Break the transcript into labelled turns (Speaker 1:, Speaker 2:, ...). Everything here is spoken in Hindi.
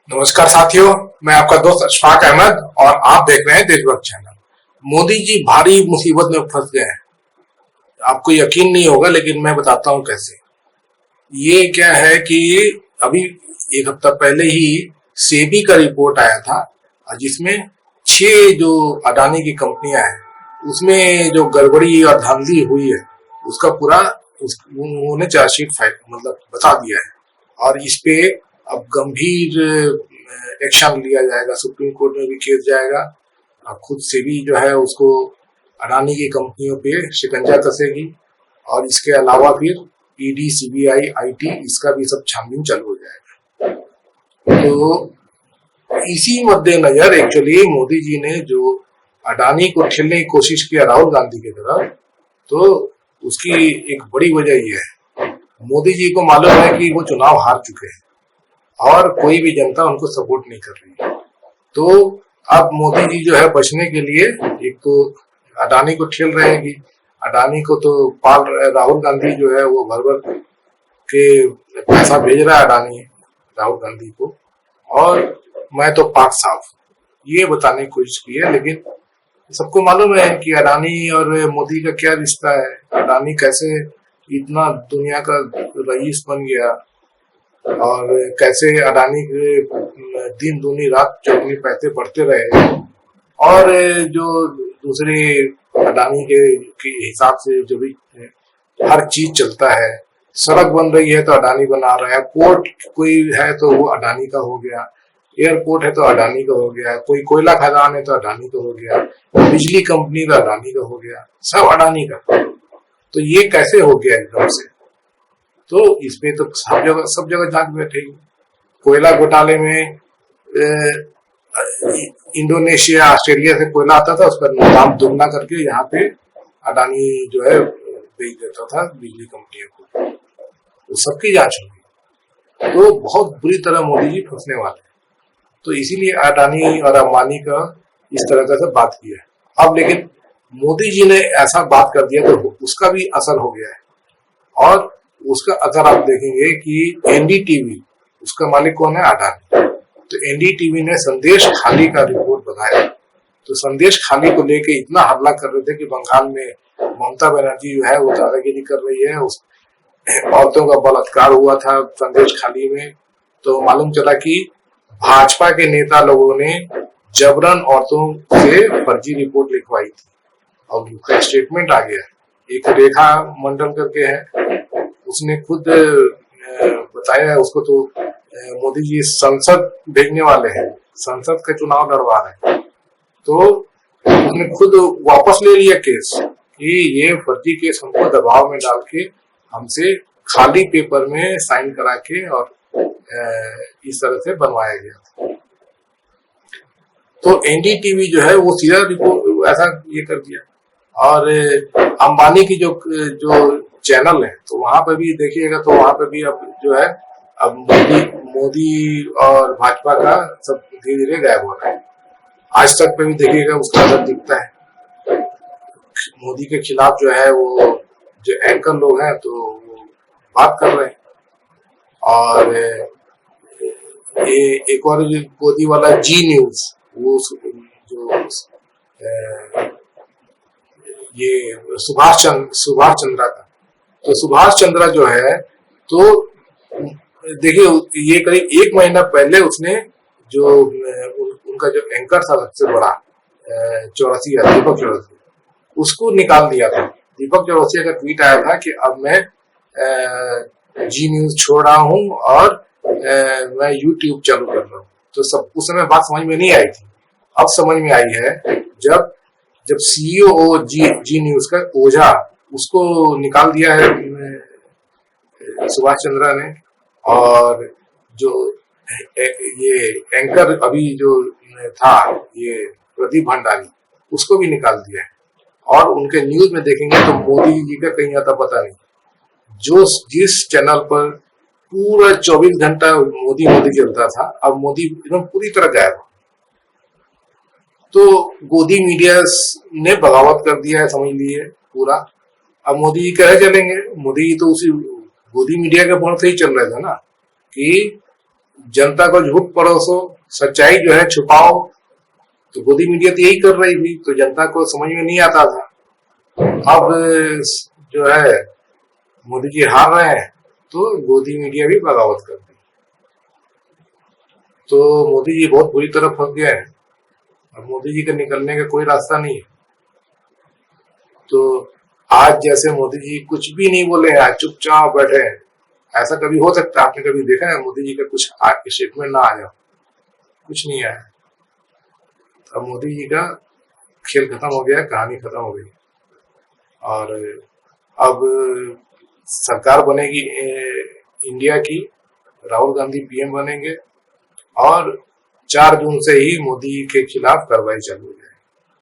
Speaker 1: नमस्कार साथियों, मैं आपका दोस्त अशफाक अहमद और आप देख रहे हैं देशभक्त चैनल। मोदी जी भारी मुसीबत में फंस गए हैं। आपको यकीन नहीं होगा लेकिन मैं बताता हूं कैसे। ये क्या है कि अभी एक हफ्ता पहले ही सेबी का रिपोर्ट आया था, जिसमें 6 जो अडानी की कंपनियां हैं उसमें जो गड़बड़ी और धांधली हुई है उसका पूरा उन्होंने चार्जशीट फाइल मतलब बता दिया है। और इस पे अब गंभीर एक्शन लिया जाएगा, सुप्रीम कोर्ट में भी केस जाएगा। खुद सेबी जो है उसको अडानी की कंपनियों पे शिकंजा कसेगी और इसके अलावा फिर ईडी, सीबीआई, आईटी इसका भी सब छानबीन चालू हो जाएगा। तो इसी मद्देनजर एक्चुअली मोदी जी ने जो अडानी को ठेलने की कोशिश किया राहुल गांधी की तरफ, तो उसकी एक बड़ी वजह यह है, मोदी जी को मालूम है कि वो चुनाव हार चुके हैं और कोई भी जनता उनको सपोर्ट नहीं कर रही है। तो अब मोदी जी जो है बचने के लिए एक तो अडानी को ठेल रहे हैं कि अडानी को तो पाल राहुल गांधी जो है वो भर भर के पैसा भेज रहा है अडानी राहुल गांधी को, और मैं तो पाक साफ ये बताने की कोशिश की है। लेकिन सबको मालूम है कि अडानी और मोदी का क्या रिश्ता है, अडानी कैसे इतना दुनिया का रईस बन गया और कैसे अडानी के दिन दूनी रात चौगुनी पैसे बढ़ते रहे। और जो दूसरे अडानी के हिसाब से जो भी हर चीज चलता है, सड़क बन रही है तो अडानी बना रहा है, पोर्ट कोई है तो वो अडानी का हो गया, एयरपोर्ट है तो अडानी का हो गया, कोई कोयला खदान है तो अडानी का हो गया, बिजली कंपनी का अडानी का हो गया, सब अडानी का। तो ये कैसे हो गया एकदम से? तो इसमें तो सब जगह जांच बैठेगी। कोयला घोटाले में इंडोनेशिया, ऑस्ट्रेलिया से कोयला आता था, उसका दाम दुगना करके यहाँ पे अडानी जो है बेच देता था बिजली कंपनियों को। तो सबकी जांच होगी। तो बहुत बुरी तरह मोदी जी फंसने वाले हैं। तो इसीलिए अडानी और अंबानी का इस तरह से बात किया है। अब लेकिन मोदी जी ने ऐसा बात कर दिया तो उसका भी असर हो गया है। और उसका असर आप देखेंगे कि एनडीटीवी, उसका मालिक कौन है? अडानी। तो एनडीटीवी ने संदेश खाली का रिपोर्ट बताया। तो संदेश खाली को लेके इतना हल्ला कर रहे थे कि बंगाल में ममता बनर्जी जो है वो दादागिरी कर रही है, उस औरतों का बलात्कार हुआ था संदेश खाली में। तो मालूम चला कि भाजपा के नेता लोगों ने जबरन औरतों से फर्जी रिपोर्ट लिखवाई थी और उनका स्टेटमेंट आ गया। एक रेखा मंडल करके है, उसने खुद बताया है। उसको तो मोदी जी संसद भेजने वाले हैं, संसद का चुनाव लड़वा रहे हैं। तो उसने खुद वापस ले लिया केस कि ये फर्जी केस हमको दबाव में डाल के हमसे खाली पेपर में साइन करा के और इस तरह से बनवाया गया। तो एनडीटीवी जो है वो सीधा रिपोर्ट ऐसा ये कर दिया। और अंबानी की जो चैनल है तो वहां पे भी देखिएगा, तो वहां पे भी अब जो है अब मोदी और भाजपा का सब धीरे धीरे गायब हो रहा है। आज तक पे भी देखिएगा उसका असर दिखता है। मोदी के खिलाफ जो है वो जो एंकर लोग हैं तो वो बात कर रहे हैं। और एक और मोदी वाला जी न्यूज, वो जो ये सुभाष चंद्रा का, तो सुभाष चंद्रा जो है, तो देखिए ये करीब 1 महीना पहले उसने जो उनका जो एंकर था सबसे बड़ा चौरसिया, दीपक चौरसिया, उसको निकाल दिया था। दीपक चौरसिया का ट्वीट आया था कि अब मैं जी न्यूज छोड़ रहा हूं और मैं यूट्यूब चालू कर रहा हूँ। तो सब उस समय बात समझ में नहीं आई थी, अब समझ में आई है जब सीईओ जी न्यूज का ओझा, उसको निकाल दिया है सुभाष चंद्रा ने। और जो ये एंकर अभी जो था ये प्रदीप भंडारी, उसको भी निकाल दिया है। और उनके न्यूज में देखेंगे तो मोदी जी का कहीं आता पता नहीं। जिस चैनल पर पूरा 24 घंटा मोदी चलता था, अब मोदी एकदम पूरी तरह गायब। तो गोदी मीडिया ने बगावत कर दिया है, समझ लिए पूरा। अब मोदी जी कहे चलेंगे, मोदी जी तो उसी गोदी मीडिया के पॉइंट से ही चल रहे थे ना, कि जनता को झूठ परोसो, सच्चाई जो है छुपाओ। तो मोदी मीडिया तो यही कर रही थी, तो जनता को समझ में नहीं आता था। अब जो है मोदी जी हार रहे हैं, तो मोदी मीडिया भी बगावत कर दी। तो मोदी जी बहुत बुरी तरह फंस गए हैं। अब मोदी जी के निकलने का कोई रास्ता नहीं है। तो आज जैसे मोदी जी कुछ भी नहीं बोले हैं, आज चुपचाप बैठे हैं। ऐसा कभी हो सकता है? आपने कभी देखा है मोदी जी का कुछ स्टेटमेंट ना आ जाए? कुछ नहीं आया। अब मोदी जी का खेल खत्म हो गया, कहानी खत्म हो गई। और अब सरकार बनेगी इंडिया की, राहुल गांधी पीएम बनेंगे और 4 जून से ही मोदी के खिलाफ कार्रवाई चालू हो जाएगी।